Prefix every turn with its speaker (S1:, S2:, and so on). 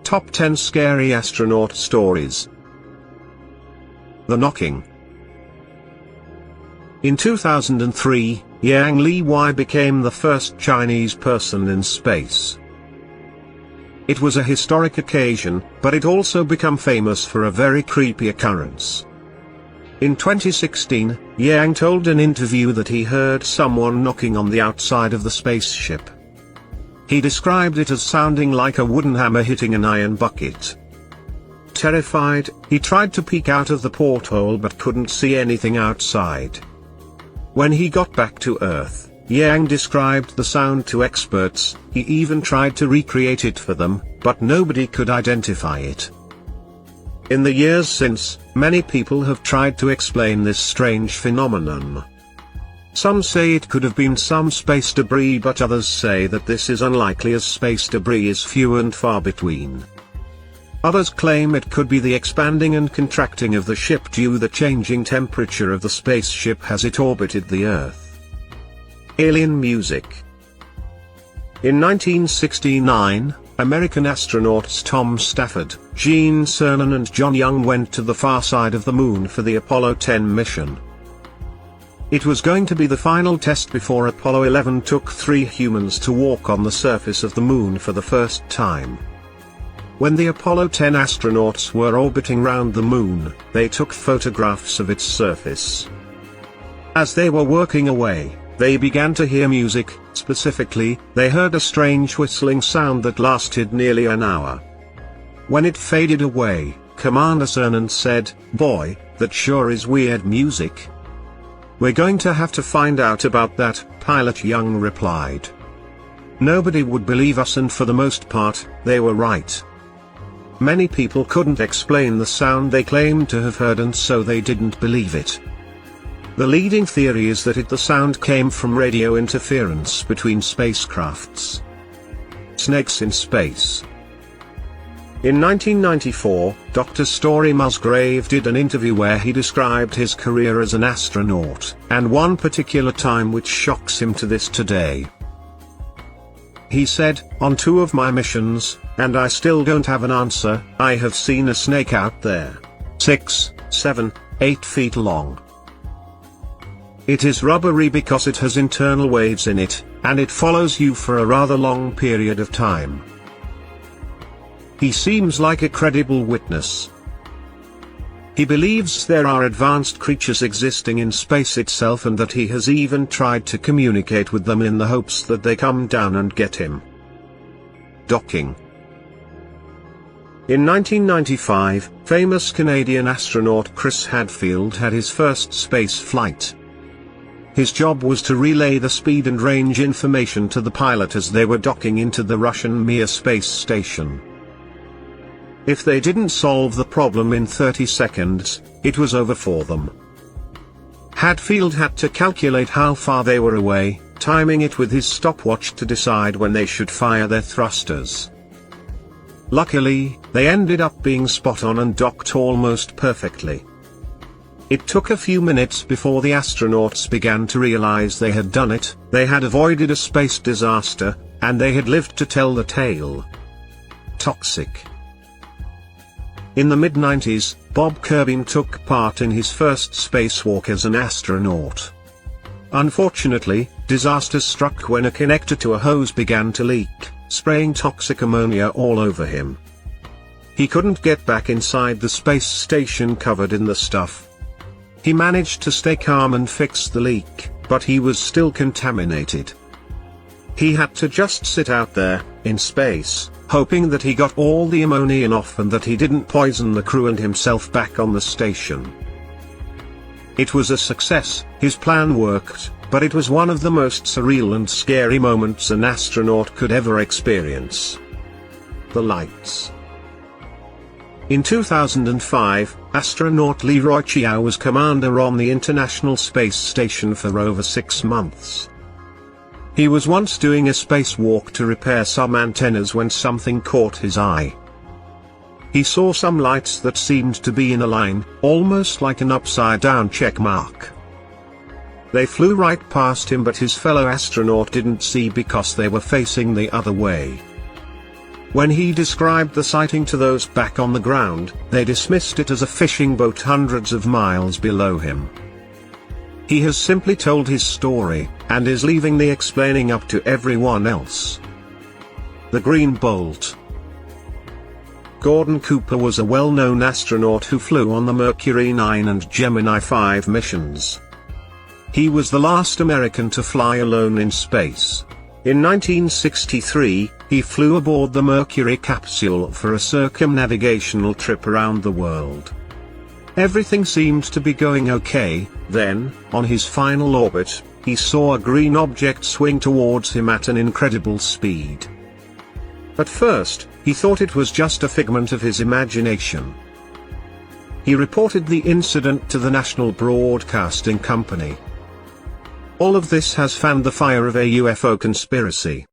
S1: Top 10 Scary Astronaut Stories. The Knocking. In 2003, Yang Li became the first Chinese person in space. It was a historic occasion, but it also became famous for a very creepy occurrence. In 2016, Yang told an interview that he heard someone knocking on the outside of the spaceship. He described it as sounding like a wooden hammer hitting an iron bucket. Terrified, he tried to peek out of the porthole but couldn't see anything outside. When he got back to Earth, Yang described the sound to experts. He even tried to recreate it for them, but nobody could identify it. In the years since, many people have tried to explain this strange phenomenon. Some say it could have been some space debris, but others say that this is unlikely as space debris is few and far between. Others claim it could be the expanding and contracting of the ship due to the changing temperature of the spaceship as it orbited the Earth. Alien music. In 1969, American astronauts Tom Stafford, Gene Cernan and John Young went to the far side of the Moon for the Apollo 10 mission. It was going to be the final test before Apollo 11 took 3 humans to walk on the surface of the Moon for the first time. When the Apollo 10 astronauts were orbiting round the Moon, they took photographs of its surface. As they were working away, they began to hear music. Specifically, they heard a strange whistling sound that lasted nearly an hour. When it faded away, Commander Cernan said, "Boy, that sure is weird music. We're going to have to find out about that," Pilot Young replied. Nobody would believe us, and for the most part, they were right. Many people couldn't explain the sound they claimed to have heard, and so they didn't believe it. The leading theory is that the sound came from radio interference between spacecrafts. Snakes in space. In 1994, Dr. Story Musgrave did an interview where he described his career as an astronaut, and one particular time which shocks him to this day. He said, "On 2 of my missions, and I still don't have an answer, I have seen a snake out there. 6, 7, 8 feet long. It is rubbery because it has internal waves in it, and it follows you for a rather long period of time." He seems like a credible witness. He believes there are advanced creatures existing in space itself, and that he has even tried to communicate with them in the hopes that they come down and get him. Docking. In 1995, famous Canadian astronaut Chris Hadfield had his first space flight. His job was to relay the speed and range information to the pilot as they were docking into the Russian Mir space station. If they didn't solve the problem in 30 seconds, it was over for them. Hadfield had to calculate how far they were away, timing it with his stopwatch to decide when they should fire their thrusters. Luckily, they ended up being spot on and docked almost perfectly. It took a few minutes before the astronauts began to realize they had done it. They had avoided a space disaster, and they had lived to tell the tale. Toxic. In the mid-90s, Bob Kirby took part in his first spacewalk as an astronaut. Unfortunately, disaster struck when a connector to a hose began to leak, spraying toxic ammonia all over him. He couldn't get back inside the space station covered in the stuff. He managed to stay calm and fix the leak, but he was still contaminated. He had to just sit out there, in space, hoping that he got all the ammonia off and that he didn't poison the crew and himself back on the station. It was a success. His plan worked, but it was one of the most surreal and scary moments an astronaut could ever experience. The lights. In 2005, astronaut Leroy Chiao was commander on the International Space Station for over 6 months. He was once doing a spacewalk to repair some antennas when something caught his eye. He saw some lights that seemed to be in a line, almost like an upside-down check mark. They flew right past him, but his fellow astronaut didn't see because they were facing the other way. When he described the sighting to those back on the ground, they dismissed it as a fishing boat hundreds of miles below him. He has simply told his story, and is leaving the explaining up to everyone else. The Green Bolt. Gordon Cooper was a well-known astronaut who flew on the Mercury 9 and Gemini 5 missions. He was the last American to fly alone in space. In 1963, he flew aboard the Mercury capsule for a circumnavigational trip around the world. Everything seemed to be going okay. Then, on his final orbit, he saw a green object swing towards him at an incredible speed. At first, he thought it was just a figment of his imagination. He reported the incident to the National Broadcasting Company. All of this has fanned the fire of a UFO conspiracy.